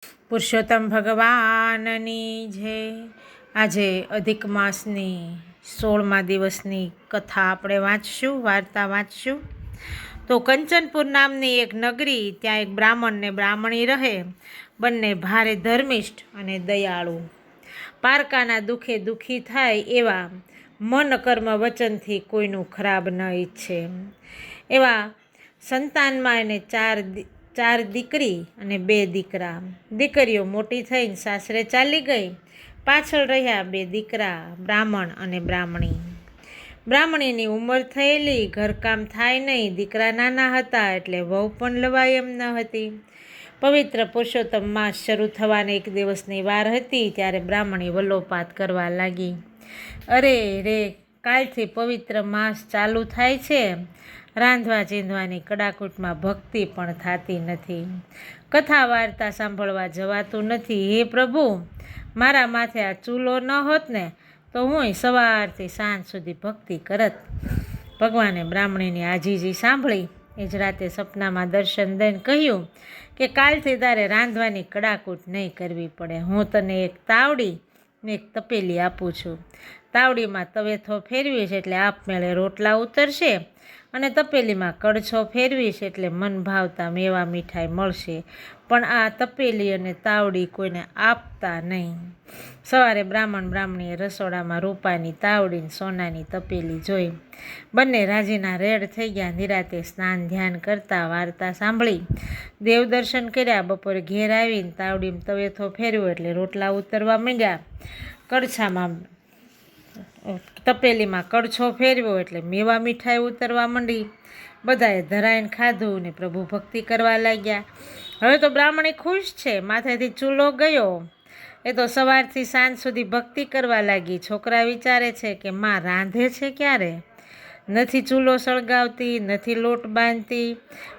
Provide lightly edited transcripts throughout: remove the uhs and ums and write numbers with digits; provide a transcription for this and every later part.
પુરુષોત્તમ ભગવાનની જય। આજે અધિક માસની 16મા દિવસની કથા આપણે વાંચશું, વાર્તા વાંચશું। તો કંચનપુર નામની એક નગરી, ત્યાં એક બ્રાહ્મણ ને બ્રાહ્મણી રહે, બંને ભારે ધર્મિષ્ઠ અને દયાળુ। પારકાના દુઃખે દુઃખી થાય એવા, મન કર્મ વચનથી કોઈનું ખરાબ ન ઈચ્છે એવા। સંતાનમાં એને ચાર દીકરી અને 2 દીકરા। દીકરીઓ મોટી થઈને સાસરે ચાલી ગઈ, પાછળ રહ્યા 2 દીકરા, બ્રાહ્મણ અને બ્રાહ્મણી। બ્રાહ્મણીની ઉંમર થયેલી, ઘરકામ થાય નહીં, દીકરા નાના હતા એટલે વહુ પણ લવાય એમ ન હતી। પવિત્ર પુરુષોત્તમ માસ શરૂ થવાને 1 દિવસની વાર હતી, ત્યારે બ્રાહ્મણી વલોપાત કરવા લાગી। અરે રે, કાલથી પવિત્ર માસ ચાલુ થાય છે, રાંધવા ચીંધવાની કડાકૂટમાં ભક્તિ પણ થતી નથી, કથા વાર્તા સાંભળવા જવાતું નથી। હે પ્રભુ, મારા માથે આ ચૂલો ન હોત ને તો હું સવારથી સાંજ સુધી ભક્તિ કરત। ભગવાને બ્રાહ્મણીની આજીજી સાંભળી એ જ રાતે સપનામાં દર્શન દઈને કહ્યું કે કાલથી તારે રાંધવાની કડાકૂટ નહીં કરવી પડે। હું તને એક તાવડી ને એક તપેલી આપું છું। તાવડીમાં તવેથો ફેરવીશ એટલે આપમેળે રોટલા ઉતરશે, અને તપેલીમાં કડછો ફેરવીશ એટલે મન ભાવતા મેવા મીઠાઈ મળશે, પણ આ તપેલી અને તાવડી કોઈને આપતા નહીં। સવારે બ્રાહ્મણ બ્રાહ્મણીએ રસોડામાં રૂપાની તાવડી ને સોનાની તપેલી જોઈ, બંને રાજીના રેડ થઈ ગયા। નિરાતે સ્નાન ધ્યાન કરતા, વાર્તા સાંભળી, દેવ દર્શન કર્યા। બપોરે ઘેર આવીને તાવડીમાં તવેથો ફેરવ્યો એટલે રોટલા ઉતરવા માંડ્યા, કડછામાં તપેલીમાં કડછો ફેરવ્યો એટલે મેવા મીઠાઈ ઉતરવા માંડી। બધાએ ધરાઈને ખાધું ને પ્રભુ ભક્તિ કરવા લાગ્યા। હવે તો બ્રાહ્મણી ખુશ છે, માથેથી ચૂલો ગયો, એ તો સવારથી સાંજ સુધી ભક્તિ કરવા લાગી। છોકરા વિચારે છે કે માં રાંધે છે ક્યારે, નથી ચૂલો સળગાવતી, નથી લોટ બાંધતી,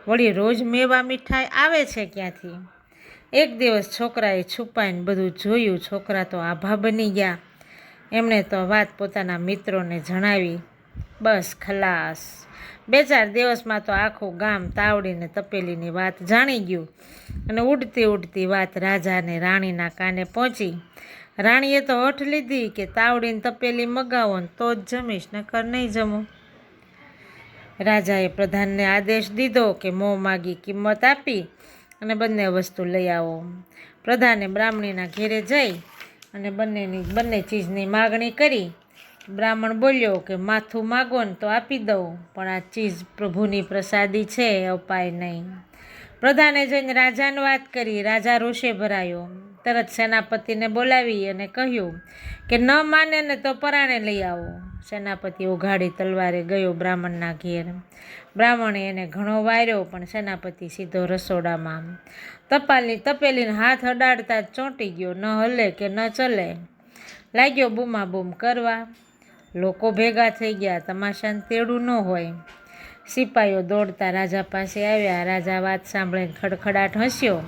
વળી રોજ મેવા મીઠાઈ આવે છે ક્યાંથી। એક દિવસ છોકરાએ છુપાઈને બધું જોયું, છોકરા તો આભા બની ગયા। એમણે તો વાત પોતાના મિત્રોને જણાવી, બસ ખલાસ। 2-4 દિવસમાં તો આખું ગામ તાવડીને તપેલીની વાત જાણી ગયું, અને ઉડતી ઉડતી વાત રાજા ને રાણીના કાને પહોંચી। રાણીએ તો હઠ લીધી કે તાવડીને તપેલી મગાવો ને તો જ જમીશ, નકર નહીં જમું। રાજાએ પ્રધાનને આદેશ દીધો કે મોં માગી કિંમત આપી અને બંને વસ્તુ લઈ આવો। પ્રધાને બ્રાહ્મણીના ઘેરે જઈ અને બંને ચીજની માગણી કરી। બ્રાહ્મણ બોલ્યો કે માથું માગો ને તો આપી દઉં, પણ આ ચીજ પ્રભુની પ્રસાદી છે, અપાય નહીં। પ્રધાને જઈને રાજાને વાત કરી। રાજા રોષે ભરાયો, તરત સેનાપતિને બોલાવી અને કહ્યું કે ન માને ને તો પરાણે લઈ આવો। સેનાપતિ ઉઘાડી તલવારે ગયો બ્રાહ્મણના ઘેર। બ્રાહ્મણે એને ઘણો વાર્યો, પણ સેનાપતિ સીધો રસોડામાં તપેલીને હાથ અડાડતા જ ચોંટી ગયો, ન હલે કે ન ચલે। લાગ્યો બૂમાબૂમ કરવા, લોકો ભેગા થઈ ગયા, તમાશાને તેડું ન હોય। સિપાઈઓ દોડતા રાજા પાસે આવ્યા। રાજા વાત સાંભળીને ખડખડાટ હસ્યો,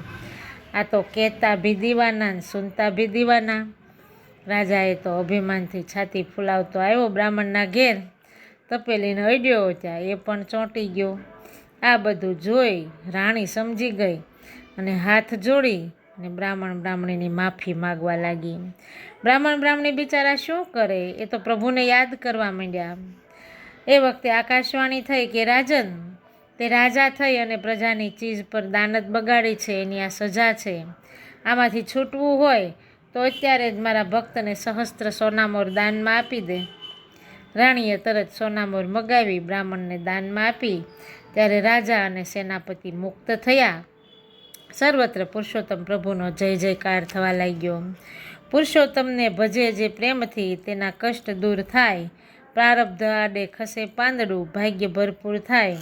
આ તો કહેતા ભી દીવાના ને સુનતા ભી દીવાના। રાજાએ તો અભિમાનથી છાતી ફૂલાવતો આવ્યો બ્રાહ્મણના ઘેર, તપેલીને અડ્યો ત્યાં એ પણ ચોંટી ગયો। આ બધું જોઈ રાણી સમજી ગઈ અને હાથ જોડી અને બ્રાહ્મણ બ્રાહ્મણીની માફી માગવા લાગી। બ્રાહ્મણ બ્રાહ્મણી બિચારા શું કરે, એ તો પ્રભુને યાદ કરવા માંડ્યા। એ વખતે આકાશવાણી થઈ કે રાજન, તે રાજા થઈ અને પ્રજાની ચીજ પર દાનત બગાડી છે, એની આ સજા છે। આમાંથી છૂટવું હોય તો અત્યારે જ મારા ભક્તને સહસ્ત્ર સોનામોર દાનમાં આપી દે। રાણીએ તરત સોનામોર મગાવી બ્રાહ્મણને દાનમાં આપી, ત્યારે રાજા અને સેનાપતિ મુક્ત થયા। સર્વત્ર પુરુષોત્તમ પ્રભુનો જય જયકાર થવા લાગ્યો। પુરુષોત્તમને ભજે જે પ્રેમથી, તેના કષ્ટ દૂર થાય, પ્રારબ્ધ આડે ખસે પાંદડું, ભાગ્ય ભરપૂર થાય।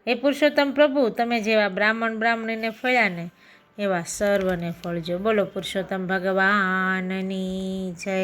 હે પુરુષોત્તમ પ્રભુ, તમે જેવા બ્રાહ્મણ બ્રાહ્મણીને ફળ્યા ને એવા સર્વને ફળજો। બોલો પુરુષોત્તમ ભગવાનની જય।